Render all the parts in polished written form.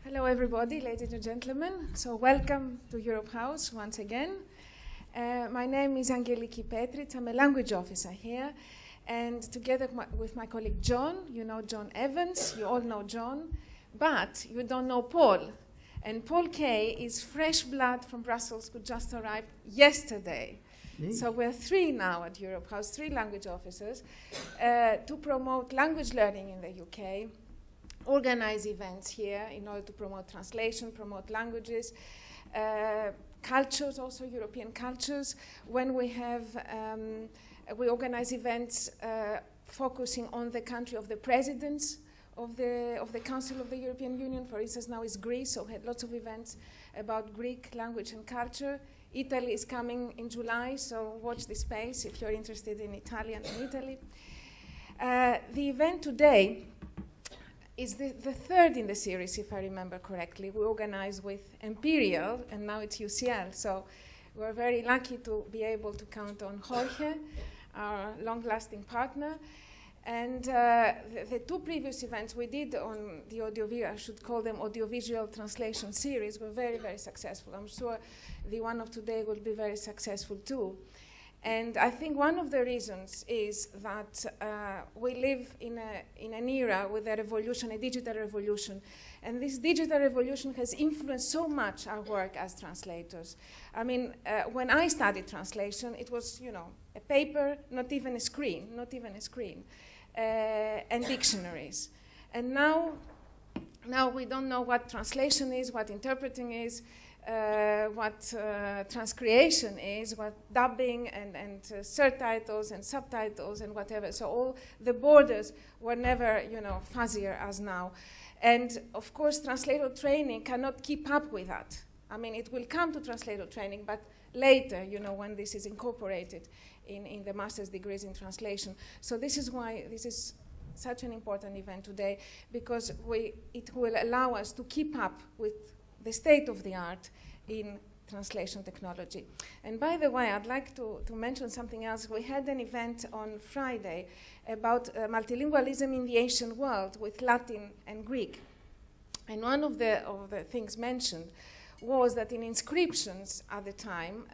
Hello, everybody, ladies and gentlemen. So welcome to Europe House once again. My name is Angeliki Petric. I'm a language officer here. And together with my colleague John, you know John Evans, you all know John, but you don't know Paul. And Paul Kay is fresh blood from Brussels who just arrived yesterday. So we're three now at Europe House, three language officers, to promote language learning in the UK, organize events here in order to promote translation, promote languages, cultures, also European cultures. When we have, we organize events focusing on the country of the presidents of the Council of the European Union. For instance, now is Greece, so we had lots of events about Greek language and culture. Italy is coming in July, so watch this space if you're interested in Italian and Italy. The event today is the third in the series, if I remember correctly. We organized with Imperial, and now it's UCL. So we're very lucky to be able to count on Jorge, our long-lasting partner. And the two previous events we did on the audiovisual, I should call them audiovisual translation series, were very, very successful. I'm sure the one of today will be very successful too. And I think one of the reasons is that we live in an era with a revolution, a digital revolution. And this digital revolution has influenced so much our work as translators. I mean, when I studied translation, it was, you know, a paper, not even a screen, and dictionaries. And now we don't know what translation is, what interpreting is, what transcreation is, what dubbing and surtitles and subtitles and whatever. So all the borders were never, you know, fuzzier as now. And of course, translator training cannot keep up with that. I mean, it will come to translator training, but later, you know, when this is incorporated in the master's degrees in translation. So this is why this is such an important event today, because it will allow us to keep up with the state of the art in translation technology. And by the way, I'd like to mention something else. We had an event on Friday about multilingualism in the ancient world with Latin and Greek. And one of the things mentioned was that in inscriptions at the time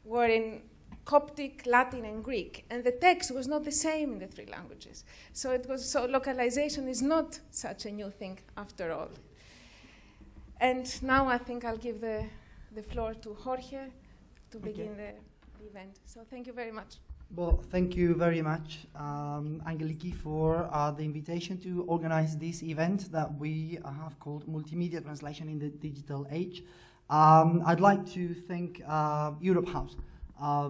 were in Coptic, Latin, and Greek, and the text was not the same in the three languages. So localization is not such a new thing after all. And now I think I'll give the floor to Jorge to begin the event. So thank you very much. Well, thank you very much, Angeliki, for the invitation to organize this event that we have called Multimedia Translation in the Digital Age. I'd like to thank Europe House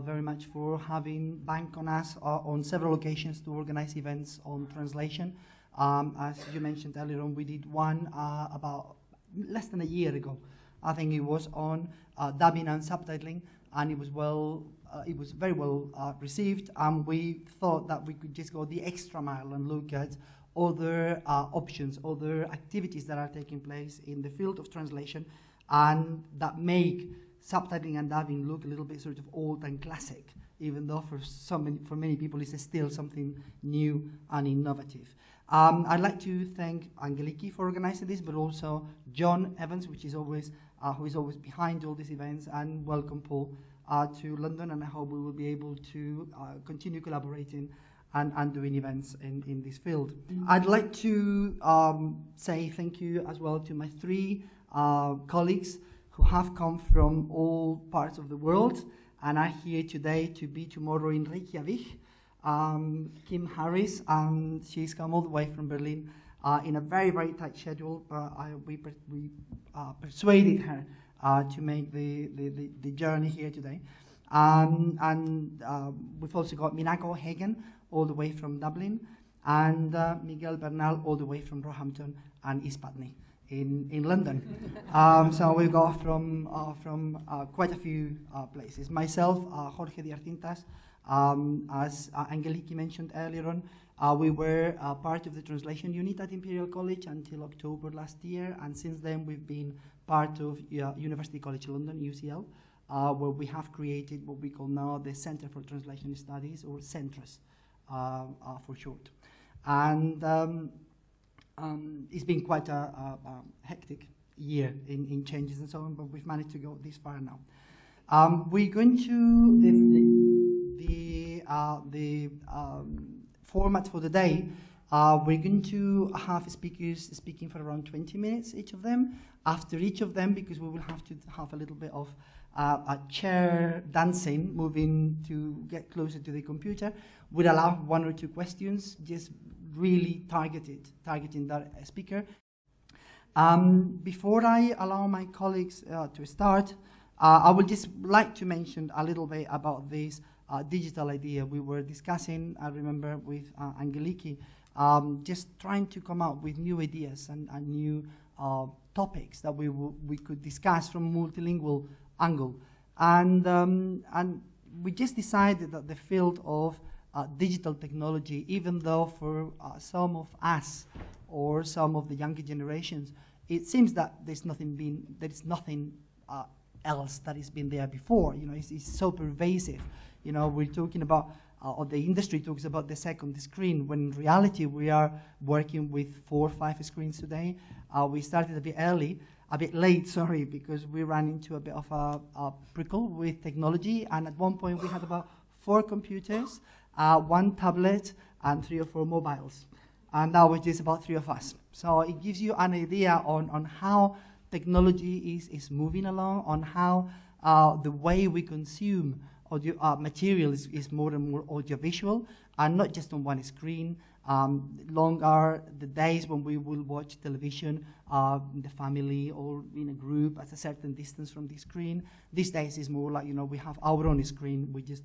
very much for having banked on us on several occasions to organize events on translation. As you mentioned earlier on, we did one about less than a year ago. I think it was on dubbing and subtitling, and it was very well received. And we thought that we could just go the extra mile and look at other options, other activities that are taking place in the field of translation, and that make subtitling and dubbing look a little bit sort of old and classic, even though for many people it's still something new and innovative. I'd like to thank Angeliki for organizing this, but also John Evans, who is always behind all these events, and welcome Paul to London, and I hope we will be able to continue collaborating and doing events in this field. I'd like to say thank you as well to my three colleagues who have come from all parts of the world and are here today to be tomorrow in Reykjavik. Kim Harris, and she's come all the way from Berlin in a very, very tight schedule, but we persuaded her to make the journey here today. And we've also got Minako Hagen all the way from Dublin, and Miguel Bernal all the way from Roehampton and East Putney in London. So we've got from quite a few places. Myself, Jorge Diaz-Cintas, as Angeliki mentioned earlier on, we were part of the translation unit at Imperial College until October last year, and since then we've been part of University College London, UCL, where we have created what we call now the Centre for Translation Studies, or CENTRAS for short. And it's been quite a hectic year in changes and so on, but we've managed to go this far now. We're going to the format for the day. We're going to have speakers speaking for around 20 minutes, each of them. After each of them, because we will have to have a little bit of a chair dancing, moving to get closer to the computer, would allow 1 or 2 questions, just really targeting that speaker. Before I allow my colleagues to start, I would just like to mention a little bit about this digital idea we were discussing, I remember, with Angeliki, just trying to come up with new ideas and new topics that we could discuss from a multilingual angle. And we just decided that the field of digital technology, even though for some of us or some of the younger generations, it seems that there is nothing else that has been there before. You know, it's so pervasive. You know, we're talking about, or the industry talks about the second screen, when in reality we are working with 4 or 5 screens today. We started a bit late, sorry, because we ran into a bit of a prickle with technology, and at one point we had about 4 computers, 1 tablet, and 3 or 4 mobiles. And now it is about 3 of us. So it gives you an idea on how technology is moving along, on how the way we consume audio material is more and more audiovisual, and not just on one screen. Long are the days when we will watch television in the family or in a group at a certain distance from the screen. These days is more like, you know, we have our own screen, we just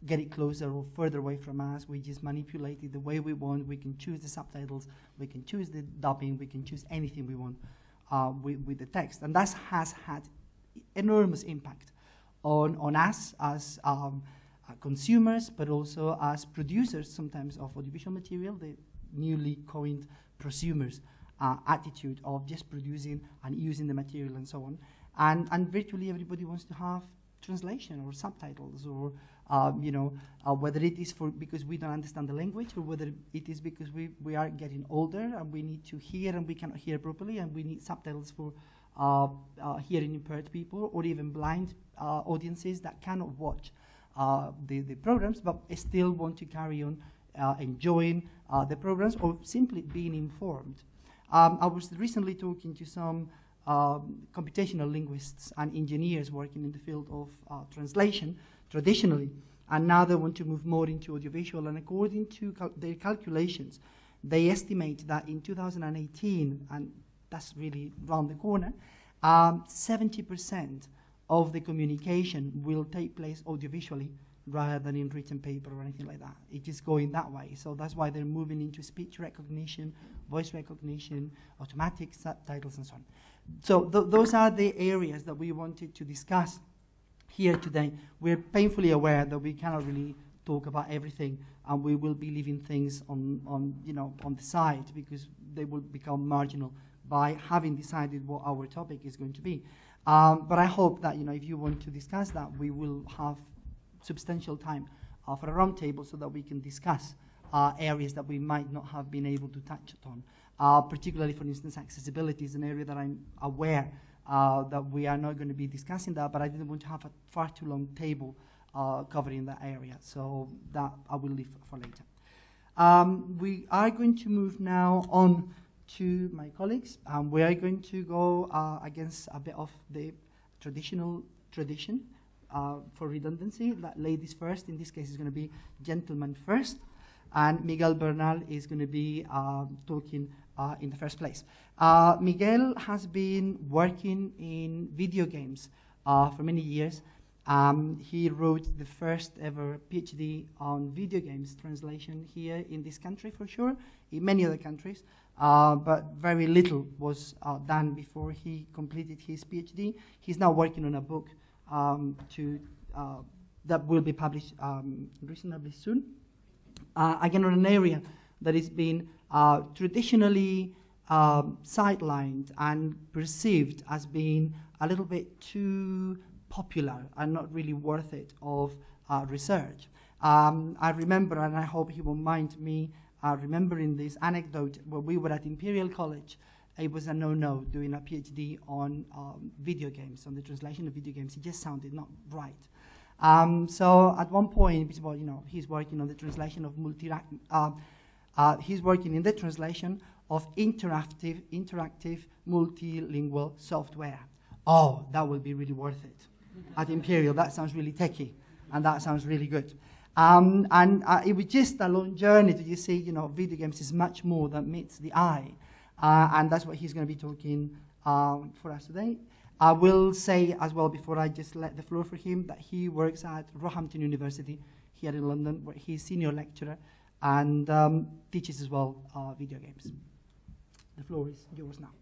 get it closer or further away from us, we just manipulate it the way we want, we can choose the subtitles, we can choose the dubbing, we can choose anything we want with the text. And that has had enormous impact on us as consumers, but also as producers sometimes of audiovisual material, the newly coined prosumers attitude of just producing and using the material and so on. And virtually everybody wants to have translation or subtitles, or whether it is because we don't understand the language, or whether it is because we are getting older and we need to hear and we cannot hear properly, and we need subtitles for hearing impaired people, or even blind audiences that cannot watch the programs but still want to carry on enjoying the programs or simply being informed. I was recently talking to some computational linguists and engineers working in the field of translation traditionally, and now they want to move more into audiovisual, and according to their calculations, they estimate that in 2018, and that's really round the corner, 70% of the communication will take place audiovisually rather than in written paper or anything like that. It is going that way. So that's why they're moving into speech recognition, voice recognition, automatic subtitles, and so on. So those are the areas that we wanted to discuss here today. We're painfully aware that we cannot really talk about everything, and we will be leaving things on the side because they will become marginal by having decided what our topic is going to be. But I hope that, if you want to discuss that, we will have substantial time for a round table so that we can discuss areas that we might not have been able to touch on. Particularly, for instance, accessibility is an area that I'm aware that we are not going to be discussing that, but I didn't want to have a far too long table covering that area, so that I will leave for later. We are going to move now on to my colleagues. We are going to go against a bit of the traditional tradition for redundancy. That ladies first, in this case, is going to be gentlemen first, and Miguel Bernal is going to be talking in the first place. Miguel has been working in video games for many years. He wrote the first ever PhD on video games translation here in this country, for sure, in many other countries, but very little was done before he completed his PhD. He's now working on a book that will be published reasonably soon, again on an area that has been traditionally sidelined and perceived as being a little bit too popular and not really worth it of research. I remember, and I hope he won't mind me remembering this anecdote, where we were at Imperial College it was a no-no doing a PhD on video games, on the translation of video games. It just sounded not right. So at one point, well, you know, he's working on the translation of he's working in the translation of interactive multilingual software. Oh, that will be really worth it. At Imperial, that sounds really techy, and that sounds really good. It was just a long journey to just see, you know, video games is much more than meets the eye. And that's what he's going to be talking for us today. I will say as well, before I just let the floor for him, that he works at Roehampton University here in London, where he's senior lecturer and teaches as well video games. The floor is yours now.